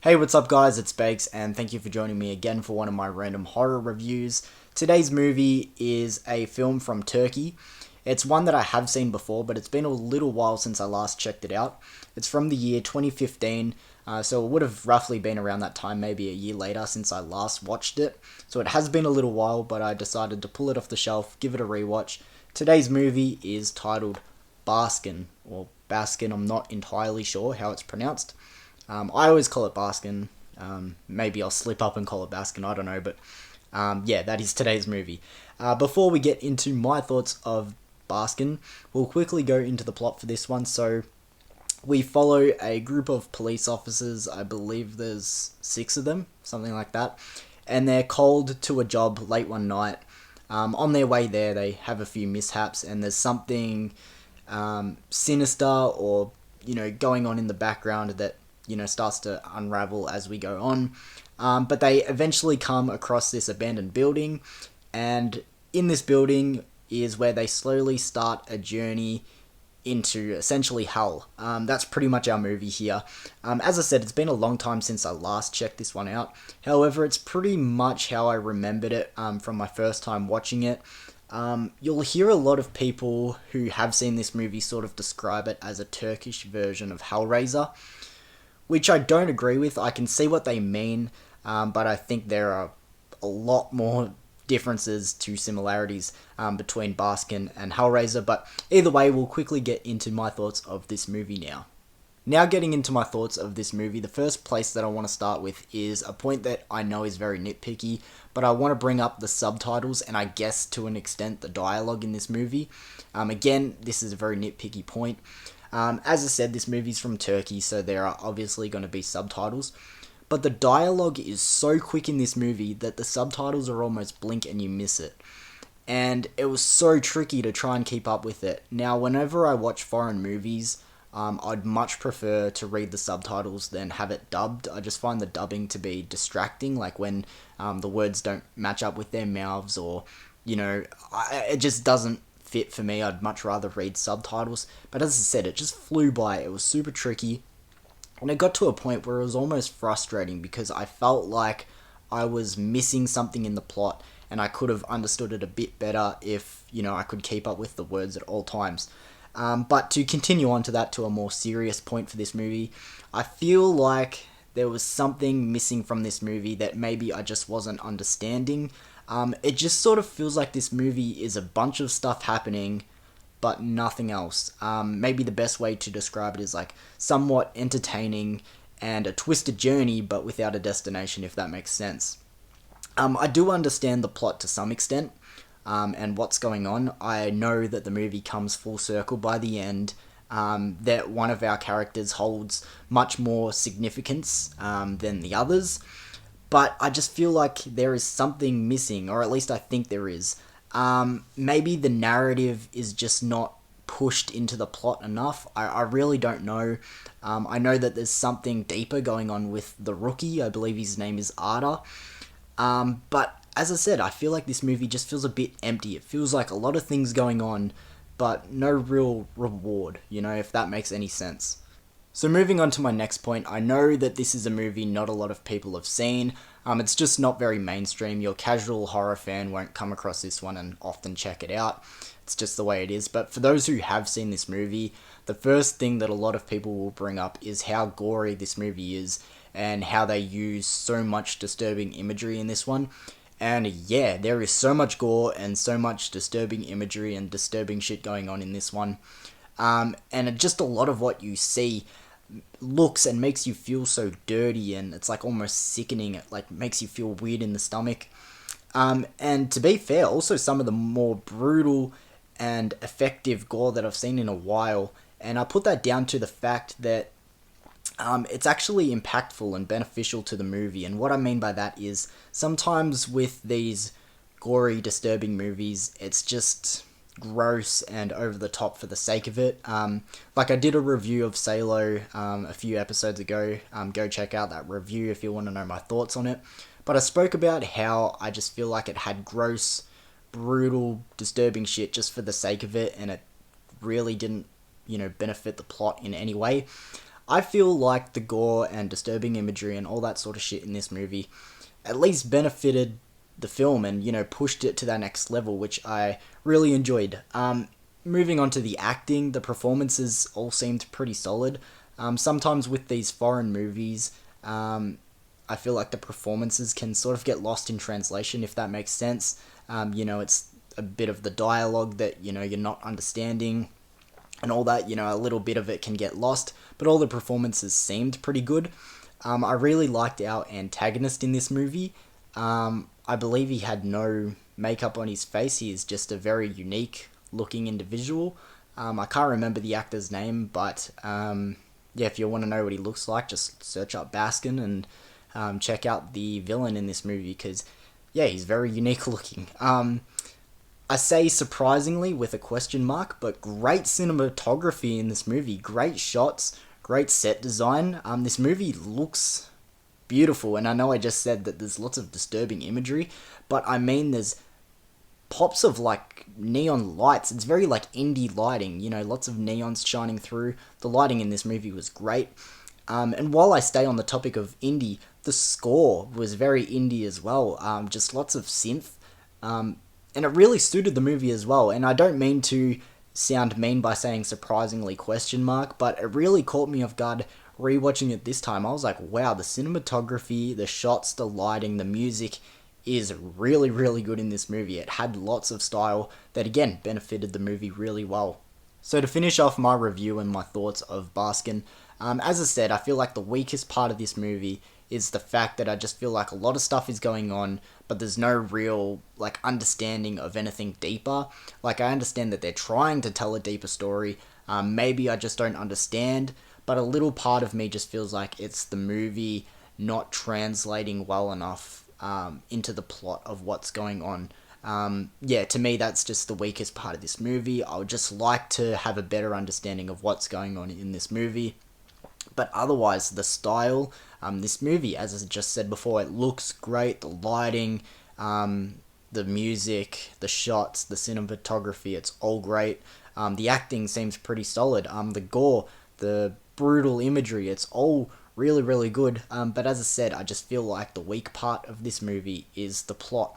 Hey, what's up guys, it's Bakes, and thank you for joining me again for one of my random horror reviews. Today's movie is a film from Turkey. It's one that I have seen before, but it's been a little while since I last checked it out. It's from the year 2015, so it would have roughly been around that time, maybe a year later since I last watched it. So it has been a little while, but I decided to pull it off the shelf, give it a rewatch. Today's movie is titled Baskin, or Baskin, I'm not entirely sure how it's pronounced. I always call it Baskin. Maybe I'll slip up and call it Baskin, I don't know, but yeah, that is today's movie. Before we get into my thoughts of Baskin, we'll quickly go into the plot for this one. So, we follow a group of police officers, I believe there's 6 of them, something like that, and they're called to a job late one night. On their way there, they have a few mishaps, and there's something sinister or, going on in the background that starts to unravel as we go on. But they eventually come across this abandoned building, and in this building is where they slowly start a journey into essentially hell. That's pretty much our movie here. As I said, it's been a long time since I last checked this one out. However, it's pretty much how I remembered it from my first time watching it. You'll hear a lot of people who have seen this movie sort of describe it as a Turkish version of Hellraiser, which I don't agree with. I can see what they mean, but I think there are a lot more differences to similarities between Baskin and Hellraiser. But either way, we'll quickly get into my thoughts of this movie now. Now getting into my thoughts of this movie, the first place that I want to start with is a point that I know is very nitpicky, but I want to bring up the subtitles and I guess to an extent the dialogue in this movie. Again, this is a very nitpicky point. As I said, this movie's from Turkey, so there are obviously going to be subtitles. But the dialogue is so quick in this movie that the subtitles are almost blink and you miss it. And it was so tricky to try and keep up with it. Now, whenever I watch foreign movies, I'd much prefer to read the subtitles than have it dubbed. I just find the dubbing to be distracting, like when the words don't match up with their mouths, or, it just doesn't fit for me. I'd much rather read subtitles. But as I said, it just flew by. It was super tricky. And it got to a point where it was almost frustrating because I felt like I was missing something in the plot and I could have understood it a bit better if, I could keep up with the words at all times. But to continue on to that, to a more serious point for this movie, I feel like there was something missing from this movie that maybe I just wasn't understanding. It just sort of feels like this movie is a bunch of stuff happening, but nothing else. Maybe the best way to describe it is like somewhat entertaining and a twisted journey, but without a destination, if that makes sense. I do understand the plot to some extent, and what's going on. I know that the movie comes full circle by the end, that one of our characters holds much more significance than the others. But I just feel like there is something missing, or at least I think there is. Maybe the narrative is just not pushed into the plot enough. I really don't know. I know that there's something deeper going on with the rookie. I believe his name is Arda. But as I said, I feel like this movie just feels a bit empty. It feels like a lot of things going on, but no real reward, if that makes any sense. So moving on to my next point, I know that this is a movie not a lot of people have seen. It's just not very mainstream. Your casual horror fan won't come across this one and often check it out. It's just the way it is. But for those who have seen this movie, the first thing that a lot of people will bring up is how gory this movie is and how they use so much disturbing imagery in this one. And yeah, there is so much gore and so much disturbing imagery and disturbing shit going on in this one. And just a lot of what you see looks and makes you feel so dirty, and it's like almost sickening. It like makes you feel weird in the stomach. And to be fair, also some of the more brutal and effective gore that I've seen in a while. And I put that down to the fact that it's actually impactful and beneficial to the movie. And what I mean by that is sometimes with these gory, disturbing movies, it's just gross and over the top for the sake of it. Like I did a review of Salo a few episodes ago. Go check out that review if you want to know my thoughts on it. But I spoke about how I just feel like it had gross, brutal, disturbing shit just for the sake of it, and it really didn't, benefit the plot in any way. I feel like the gore and disturbing imagery and all that sort of shit in this movie at least benefited the film and, pushed it to that next level, which I really enjoyed. Moving on to the acting, the performances all seemed pretty solid. Sometimes with these foreign movies, I feel like the performances can sort of get lost in translation, if that makes sense. It's a bit of the dialogue that, you're not understanding and all that, a little bit of it can get lost, but all the performances seemed pretty good. I really liked our antagonist in this movie. I believe he had no makeup on his face. He is just a very unique looking individual. I can't remember the actor's name, but yeah, if you want to know what he looks like, just search up Baskin and check out the villain in this movie, because yeah, he's very unique looking. I say surprisingly with a question mark, but great cinematography in this movie, great shots, great set design. This movie looks beautiful, and I know I just said that there's lots of disturbing imagery, but I mean there's pops of like neon lights. It's very like indie lighting, lots of neons shining through. The lighting in this movie was great. And while I stay on the topic of indie, the score was very indie as well. Just lots of synth. And it really suited the movie as well. And I don't mean to sound mean by saying surprisingly question mark, but it really caught me off guard rewatching it this time. I was like, wow, the cinematography, the shots, the lighting, the music is really, really good in this movie. It had lots of style that, again, benefited the movie really well. So to finish off my review and my thoughts of Baskin, as I said, I feel like the weakest part of this movie is the fact that I just feel like a lot of stuff is going on, but there's no real, like, understanding of anything deeper. Like, I understand that they're trying to tell a deeper story. Maybe I just don't understand, but a little part of me just feels like it's the movie not translating well enough into the plot of what's going on. Yeah, to me, that's just the weakest part of this movie. I would just like to have a better understanding of what's going on in this movie. But otherwise, the style, this movie, as I just said before, it looks great. The lighting, the music, the shots, the cinematography, it's all great. The acting seems pretty solid. The gore, the brutal imagery, it's all really, really good. But as I said, I just feel like the weak part of this movie is the plot.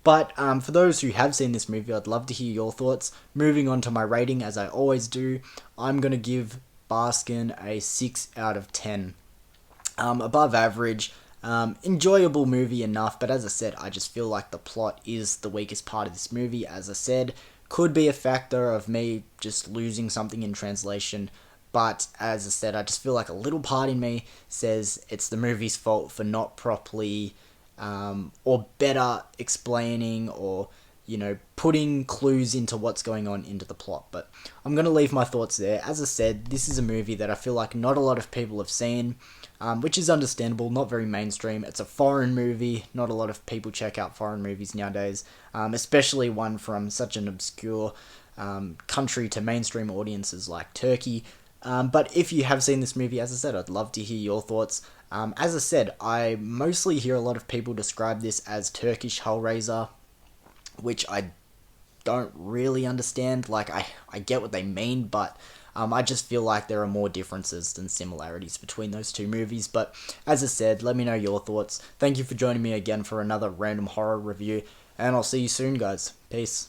But for those who have seen this movie, I'd love to hear your thoughts. Moving on to my rating, as I always do, I'm going to give Baskin a 6 out of 10. Above average, enjoyable movie enough, but as I said, I just feel like the plot is the weakest part of this movie. As I said, could be a factor of me just losing something in translation, but as I said, I just feel like a little part in me says it's the movie's fault for not properly or better explaining or putting clues into what's going on into the plot. But I'm going to leave my thoughts there. As I said, this is a movie that I feel like not a lot of people have seen, which is understandable, not very mainstream. It's a foreign movie. Not a lot of people check out foreign movies nowadays, especially one from such an obscure country to mainstream audiences like Turkey. But if you have seen this movie, as I said, I'd love to hear your thoughts. As I said, I mostly hear a lot of people describe this as Turkish Hellraiser, which I don't really understand. Like, I get what they mean, but I just feel like there are more differences than similarities between those two movies. But as I said, let me know your thoughts. Thank you for joining me again for another random horror review, and I'll see you soon, guys. Peace.